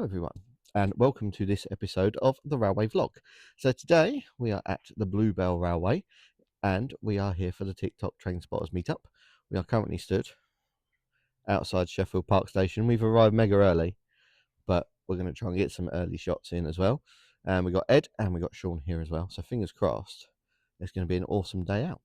Hello everyone and welcome to this episode of the Railway Vlog. So today we are at the Bluebell Railway and we are here for the TikTok Train Spotters meetup. We are currently stood outside Sheffield Park Station. We've arrived mega early, but we're going to try and get some early shots in as well. And we got Ed and we got Sean here as well, so fingers crossed it's going to be an awesome day out.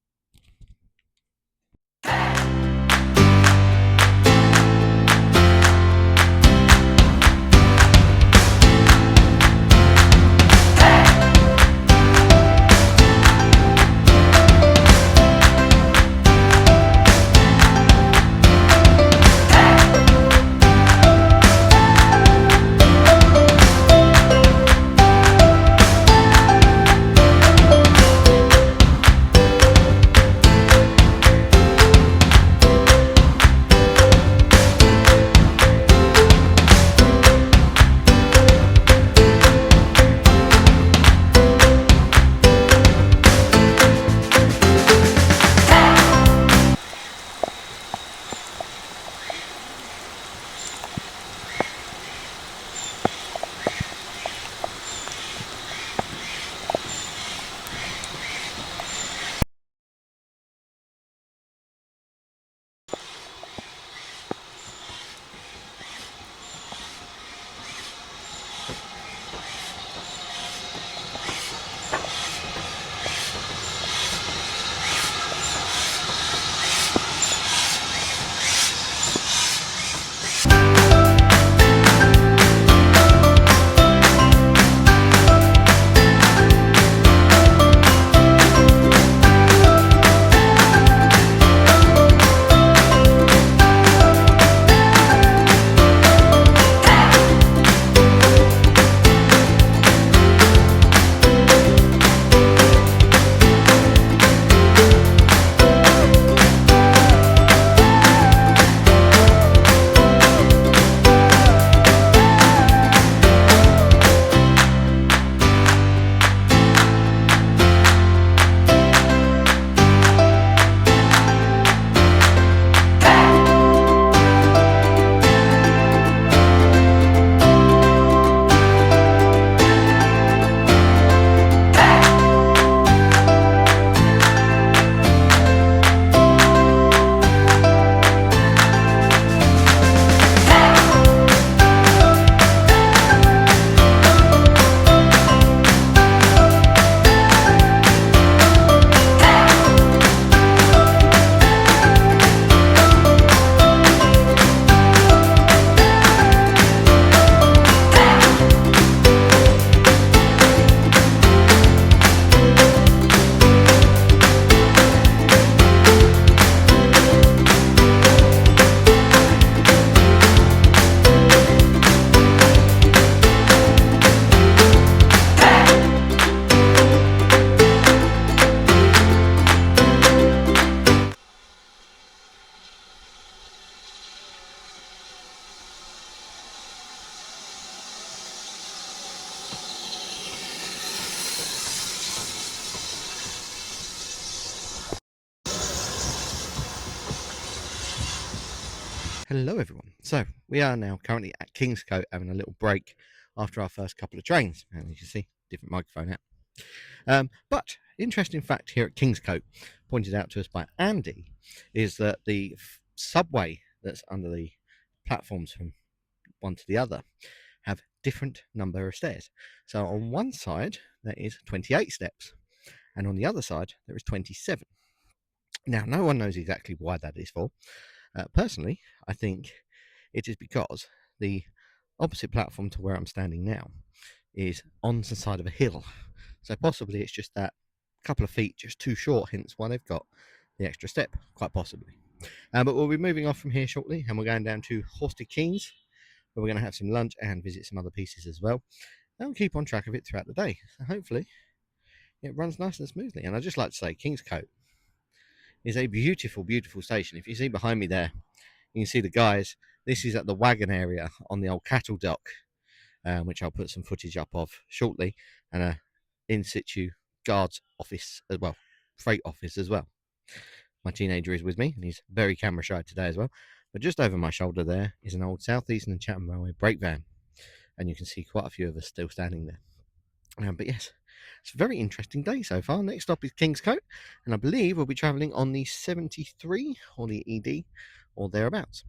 Hello everyone. So we are now currently at Kingscote having a little break after our first couple of trains. And as you see, different microphone out. But interesting fact here at Kingscote, pointed out to us by Andy, is that the subway that's under the platforms from one to the other have different number of stairs. So on one side there is 28 steps and on the other side there is 27. Now no one knows exactly why that is for. Personally, I think it is because the opposite platform to where I'm standing now is on the side of a hill. So possibly it's just that couple of feet just too short, hence why they've got the extra step, quite possibly. But we'll be moving off from here shortly and we're going down to Horsted Keynes, where we're going to have some lunch and visit some other pieces as well. And we'll keep on track of it throughout the day. So hopefully it runs nice and smoothly. And I'd just like to say Kingscote is a beautiful, beautiful station. If you see behind me there, you can see the guys. This is at the wagon area on the old cattle dock, which I'll put some footage up of shortly, and a in situ guards office as well, freight office as well. My teenager is with me, and he's very camera shy today as well. But just over my shoulder there is an old South Eastern and Chatham Railway brake van. and you can see quite a few of us still standing there. But yes, it's a very interesting day so far. Next stop is Kingscote, and I believe we'll be travelling on the 73 or the ED or thereabouts.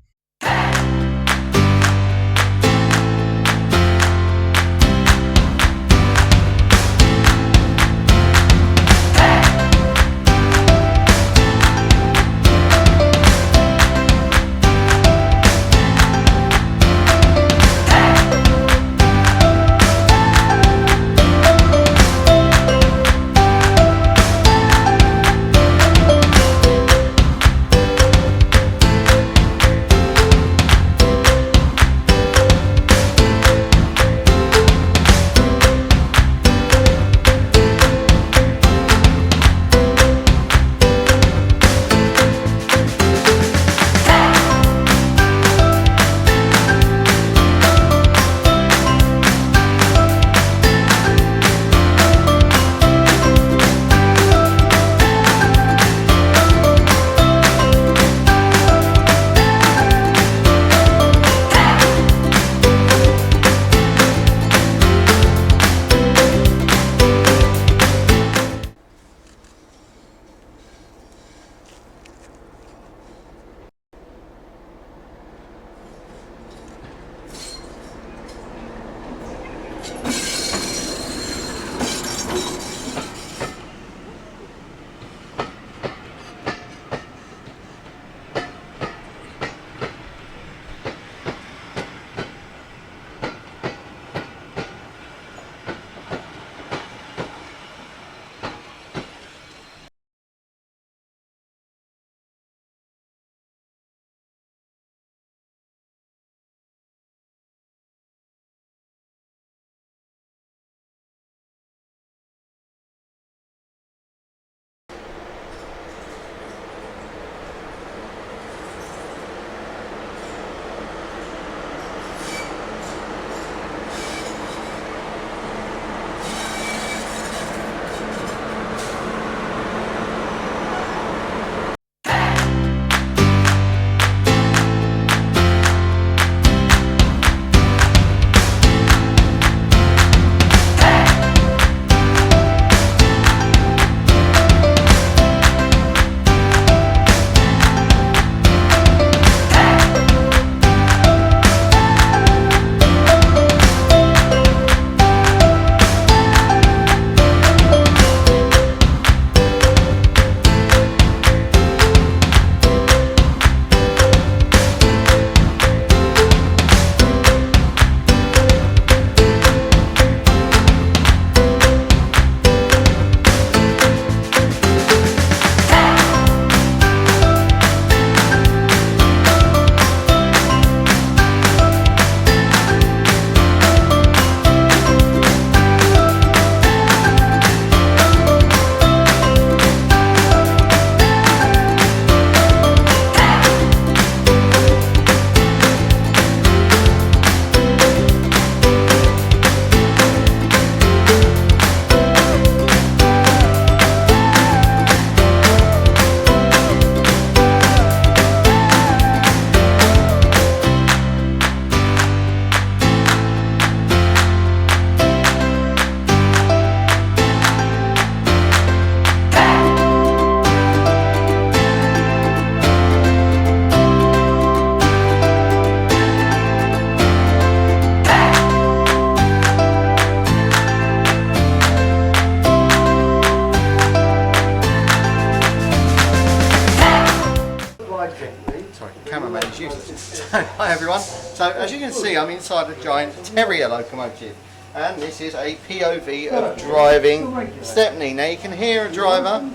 Hi everyone, so as you can see I'm inside a giant Terrier locomotive and this is a POV of driving Stepney. Now you can hear a driver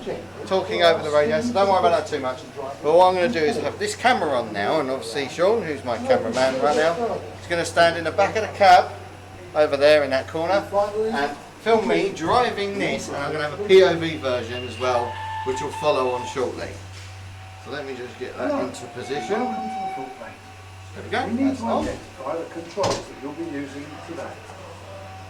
talking over the radio, so don't worry about that too much. But what I'm going to do is have this camera on now, and obviously Sean, who's my cameraman right now, is going to stand in the back of the cab over there in that corner and film me driving this, and I'm going to have a POV version as well which will follow on shortly. So let me just get that into position. There we go. We need to identify the controls that you'll be using today.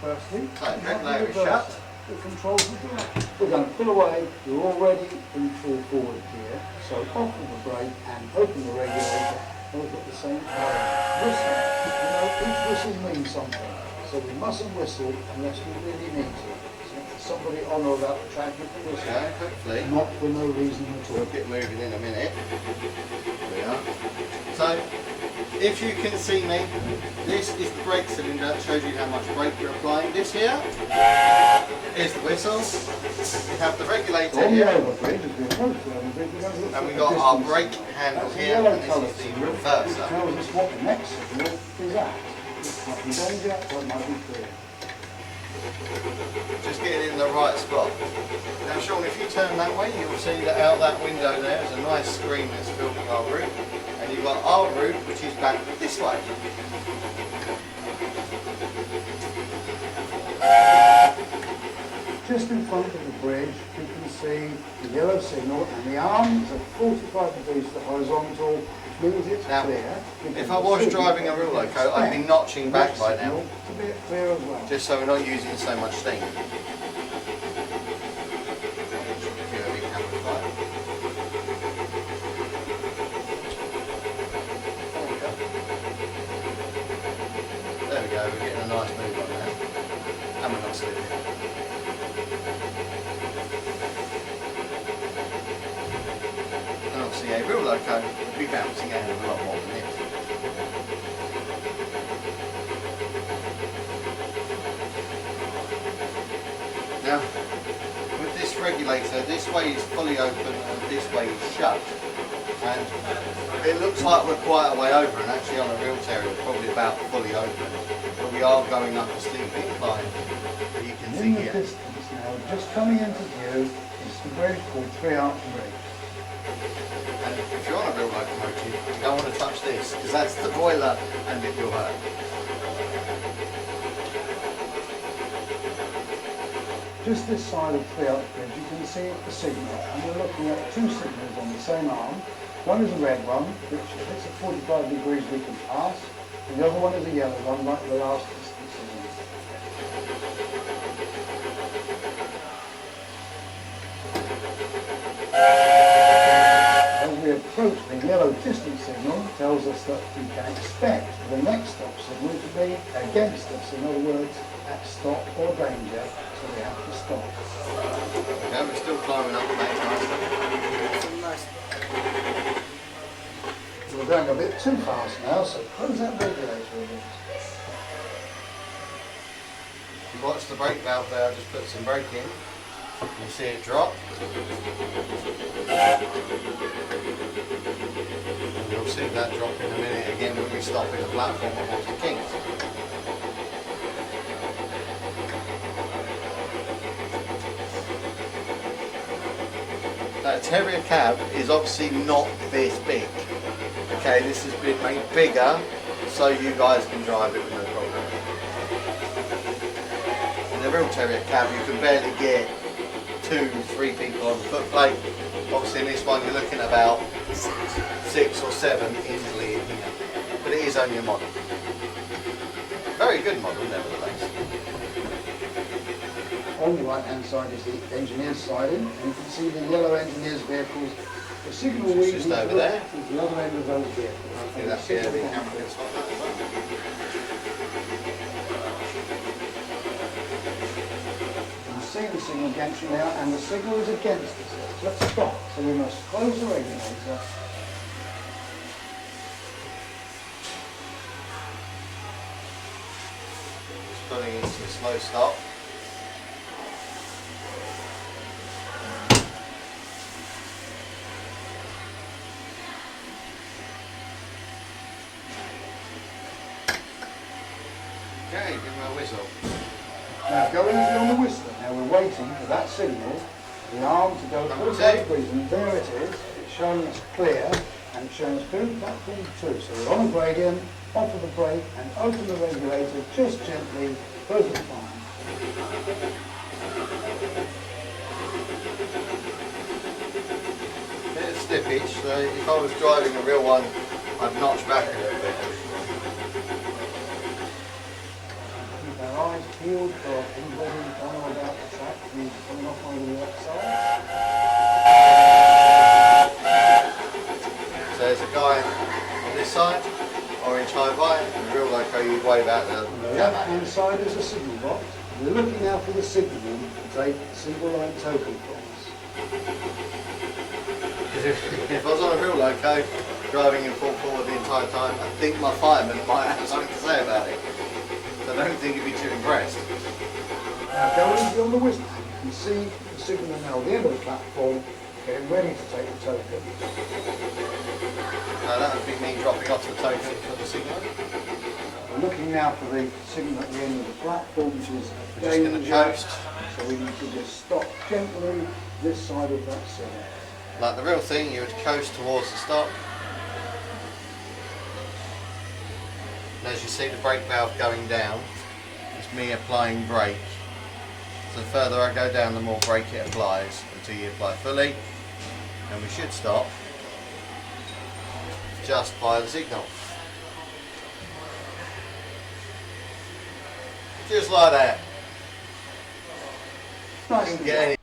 Firstly, shut. The controls of the brake. We're going to pull away. You're already in full forward gear. So off of the brake and open the regulator. Both at the same time. Whistle. You know, each whistle means something. So we mustn't whistle unless we really need to. So if somebody on or about the track, you can whistle. Yeah, hopefully. Not for no reason at all. We'll get moving in a minute. There we are. So, if you can see me, this is the brake cylinder. It shows you how much brake you're applying. This here is the whistle. We have the regulator On the here. overbridge, as we approach the overbridge, we're going to look And at we've the got our distance. brake handle That's a here, yellow and colour this is the signal, reverser. which tells us what the next signal is at. It might be danger, or it might be clear. Just getting in the right spot. Now Sean, if you turn that way, you'll see that out that window there is a nice screen that's filming our route. And you've got our route, which is back this way. Just in front of the bridge, you can see the yellow signal, and the arm is at 45 degrees to the horizontal, which means it's Now, clear. if I was driving a real loco, I'd be notching back by now, To be clear as well. just so we're not using so much steam. There we go, we're getting a nice move on there. And we're not slipping. And obviously a real loco would be bouncing out a lot more than this. Now, with this regulator, this way is fully open and this way is shut. And it looks like we're quite a way over, and actually on a real terrier we're probably about fully open. But we are going up a steep incline that you can see In the here. distance now, just coming into view, is the bridge called Three Arch Bridge. And if you're on a real locomotive, you don't want to touch this, because that's the boiler and it will hurt. Just this side of Three Arch Bridge, you can see the signal, and we're looking at two signals on the same arm. One is a red one, which if it's at 45 degrees we can pass, and the other one is a yellow one, like the last distance signal. As we approach the yellow distance signal, it tells us that we can expect the next stop signal to be against us, in other words, at stop or danger, so we have to stop. Okay, we're still climbing up the bank nicely. So we're going a bit too fast now, so close that regulator a bit. If you watch the brake valve there, I just put some brake in. You see it drop. And you'll see that drop in a minute again when we stop in the platform of Water Kings. That Terrier cab is obviously not this big. Okay, this has been made bigger so you guys can drive it with no problem. In the real Terrier cab you can barely get 2-3 people on the footplate. Obviously in this one you're looking at about 6 or 7 easily in here. But it is only a model. Very good model nevertheless. On the right hand side is the engineer's siding, and you can see the yellow engineer's vehicles. The signal we Just over there. is the other end of those vehicles. Yeah, that's the camera can spot that as well. You can see the signal gantry now, and the signal is against us. Let's stop. So we must close the regulator. Just putting into a slow stop. Okay, give him a whistle. Now going on the whistler. Now we're waiting for that signal, the arm to go Number 45 two. degrees, and there it is. It's showing us clear, and it's showing us clear to platform 2. So we're on a gradient, off of the brake, and open the regulator just gently, perfectly fine. Bit of slippage, so if I was driving a real one, I'd notch back a little bit. Keep our eyes peeled for anybody on or about the track who's coming off over the outside. So there's a guy on this side. orange hi-fi, and the real loco you'd wave out the On the left-hand side is a signal box. We're looking now for the signal to take a single line token from us. If I was on a real loco, driving in full forward the entire time, I think my fireman might have something to say about it. So I don't think he'd be too impressed. Now going easy on the whistle, you can see the signal now at the end of the platform, getting ready to take the token. That would be me dropping off the token for the signal. We're looking now for the signal at the end of the platform, which is We're just going to coast. So we need to just stop gently this side of that signal. Like the real thing, you would coast towards the stop. And as you see the brake valve going down, it's me applying brake. So the further I go down, the more brake it applies until you apply fully. And we should stop just by the signal. Just like that. Nice. Get any